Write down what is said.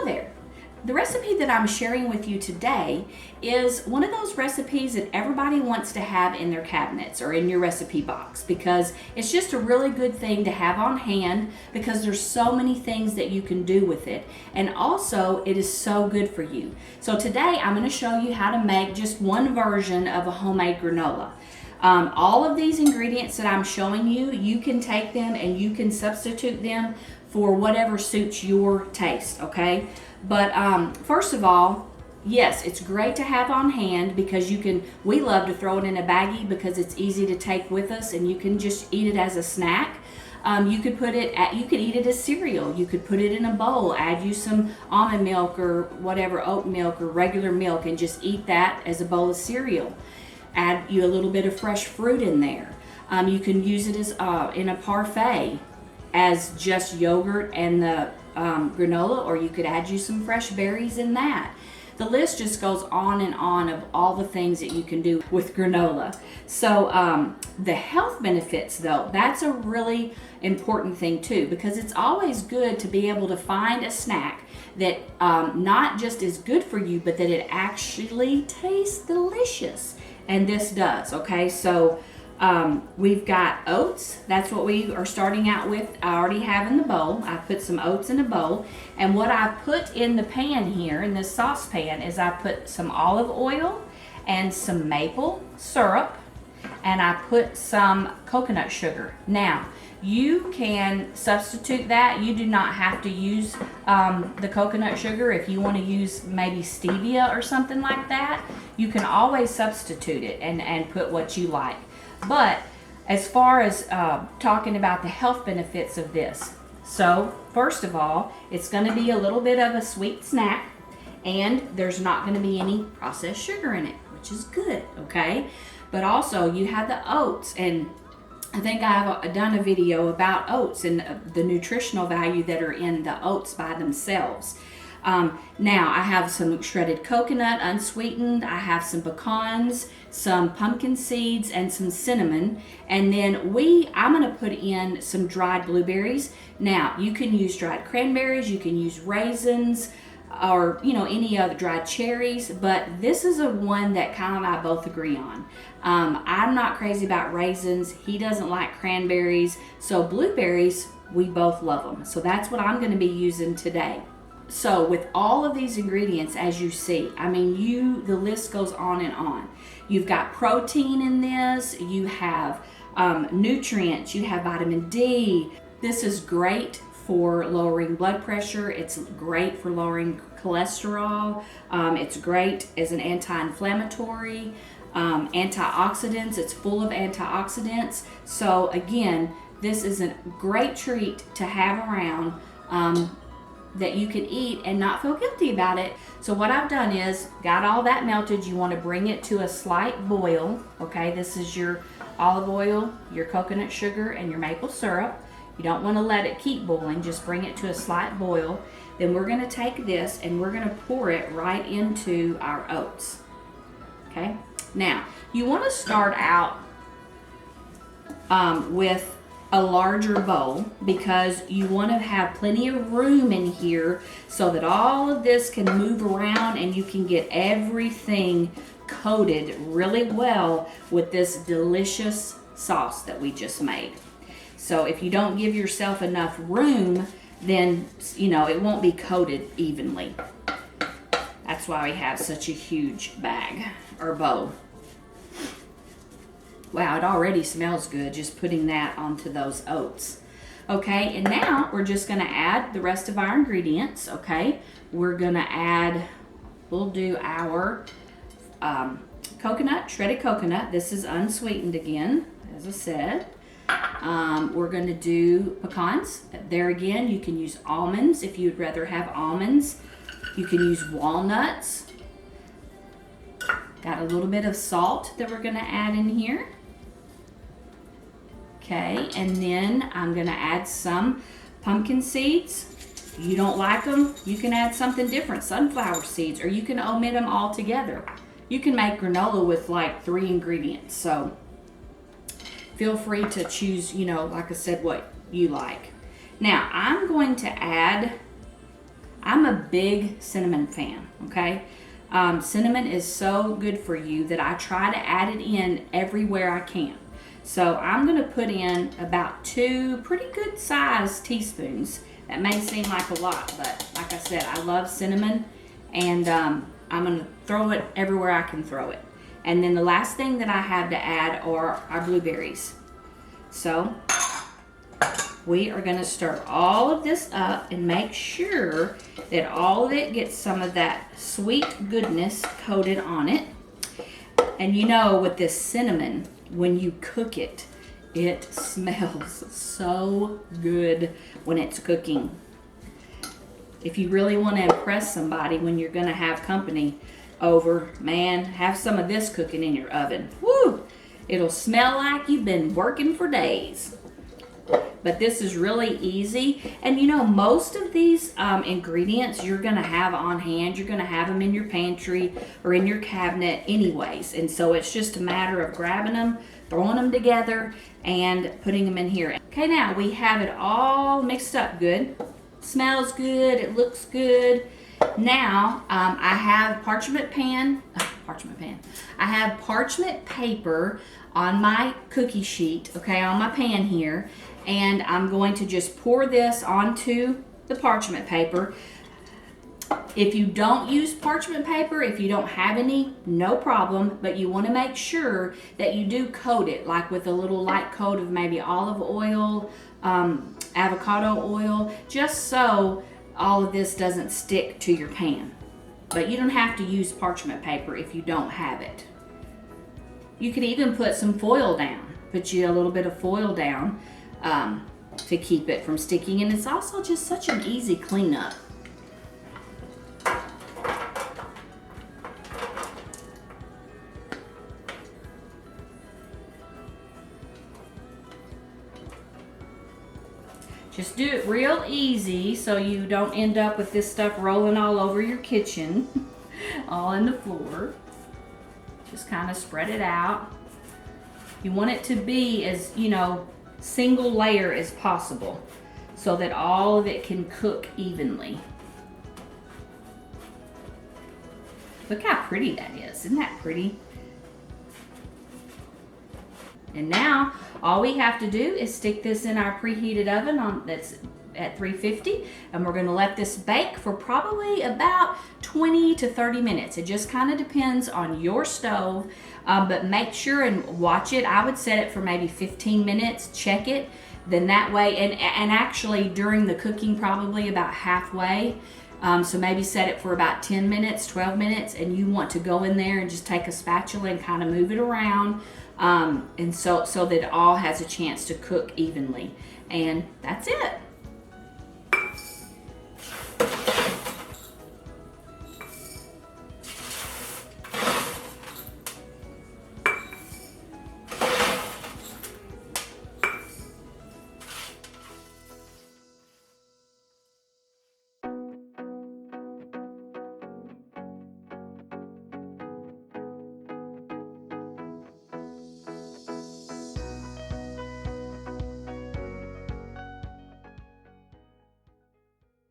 there. The recipe that I'm sharing with you today is one of those recipes that everybody wants to have in their cabinets or in your recipe box, because it's just a really good thing to have on hand, because there's so many things that you can do with it, and also it is so good for you. So today I'm going to show you how to make just one version of a homemade granola. All of these ingredients that I'm showing you, you can take them and you can substitute them for whatever suits your taste, okay? But first of all, yes, it's great to have on hand, because we love to throw it in a baggie because it's easy to take with us, and you can just eat it as a snack. You could eat it as cereal. You could put it in a bowl, add you some almond milk or whatever, oat milk or regular milk, and just eat that as a bowl of cereal. Add you a little bit of fresh fruit in there. You can use it as in a parfait as just yogurt and the granola, or you could add you some fresh berries in that. The list just goes on and on of all the things that you can do with granola. So the health benefits, though, that's a really important thing too, because it's always good to be able to find a snack that not just is good for you, but that it actually tastes delicious. And this does, okay? So we've got oats. That's what we are starting out with. I already have in the bowl. I put some oats in a bowl. And what I put in the pan here, in this saucepan, is I put some olive oil and some maple syrup, and I put some coconut sugar. Now, you can substitute that. You do not have to use the coconut sugar. If you want to use maybe stevia or something like that, you can always substitute it and put what you like. But as far as talking about the health benefits of this, so first of all, it's going to be a little bit of a sweet snack, and there's not going to be any processed sugar in it, which is good, okay? But also you have the oats, and I think I've done a video about oats and the nutritional value that are in the oats by themselves. Now I have some shredded coconut, unsweetened. I have some pecans, some pumpkin seeds, and some cinnamon. And then I'm going to put in some dried blueberries. Now you can use dried cranberries, you can use raisins, or any other dried cherries, but this is a one that Kyle and I both agree on. I'm not crazy about raisins. He doesn't like cranberries. So blueberries, we both love them. So that's what I'm going to be using today. So with all of these ingredients, as you see, I mean, the list goes on and on. You've got protein in this, you have nutrients, you have vitamin D. This is great for lowering blood pressure. It's great for lowering cholesterol. It's great as an anti-inflammatory, antioxidants. It's full of antioxidants. So again, this is a great treat to have around that you can eat and not feel guilty about it. So what I've done is got all that melted. You want to bring it to a slight boil. Okay, this is your olive oil, your coconut sugar, and your maple syrup. You don't want to let it keep boiling, just bring it to a slight boil. Then we're going to take this and we're going to pour it right into our oats. Okay, now you want to start out with a larger bowl, because you want to have plenty of room in here so that all of this can move around and you can get everything coated really well with this delicious sauce that we just made. So if you don't give yourself enough room, then it won't be coated evenly. That's why we have such a huge bag or bowl. Wow, it already smells good just putting that onto those oats. Okay, and now we're just going to add the rest of our ingredients. Okay, we're going to we'll do our coconut, shredded coconut. This is unsweetened again, as I said. We're going to do pecans. There again, you can use almonds if you'd rather have almonds. You can use walnuts. Got a little bit of salt that we're going to add in here. Okay, and then I'm going to add some pumpkin seeds. If you don't like them, you can add something different, sunflower seeds, or you can omit them altogether. You can make granola with like 3 ingredients, so feel free to choose, like I said, what you like. Now, I'm going to add, I'm a big cinnamon fan, okay? Cinnamon is so good for you that I try to add it in everywhere I can. So I'm going to put in about 2 pretty good sized teaspoons. That may seem like a lot, but like I said, I love cinnamon, and I'm going to throw it everywhere I can throw it. And then the last thing that I have to add are our blueberries. So we are going to stir all of this up and make sure that all of it gets some of that sweet goodness coated on it. And you know, with this cinnamon, when you cook it, it smells so good when it's cooking. If you really want to impress somebody when you're going to have company over, man, have some of this cooking in your oven. Woo! It'll smell like you've been working for days. But this is really easy. And you know, most of these ingredients you're going to have on hand. You're going to have them in your pantry or in your cabinet anyways. And so it's just a matter of grabbing them, throwing them together, and putting them in here. Okay, now we have it all mixed up good. Smells good. It looks good. Now I have parchment I have parchment paper on my cookie sheet, okay, on my pan here, and I'm going to just pour this onto the parchment paper. If you don't use parchment paper, if you don't have any, no problem, but you want to make sure that you do coat it, like with a little light coat of maybe olive oil, avocado oil, just so all of this doesn't stick to your pan. But you don't have to use parchment paper if you don't have it. You could even put some foil down. Put you a little bit of foil down to keep it from sticking. And it's also just such an easy cleanup. Just do it real easy so you don't end up with this stuff rolling all over your kitchen, all in the floor. Just kind of spread it out. You want it to be as, you know, single layer as possible so that all of it can cook evenly. Look how pretty that is. Isn't that pretty? And now all we have to do is stick this in our preheated oven that's at 350, and we're going to let this bake for probably about 20 to 30 minutes. It just kind of depends on your stove, but make sure and watch it. I would set it for maybe 15 minutes, check it, then that way, and actually during the cooking probably about halfway, so maybe set it for about 10 minutes, 12 minutes, and you want to go in there and just take a spatula and kind of move it around, and so that it all has a chance to cook evenly. And that's it.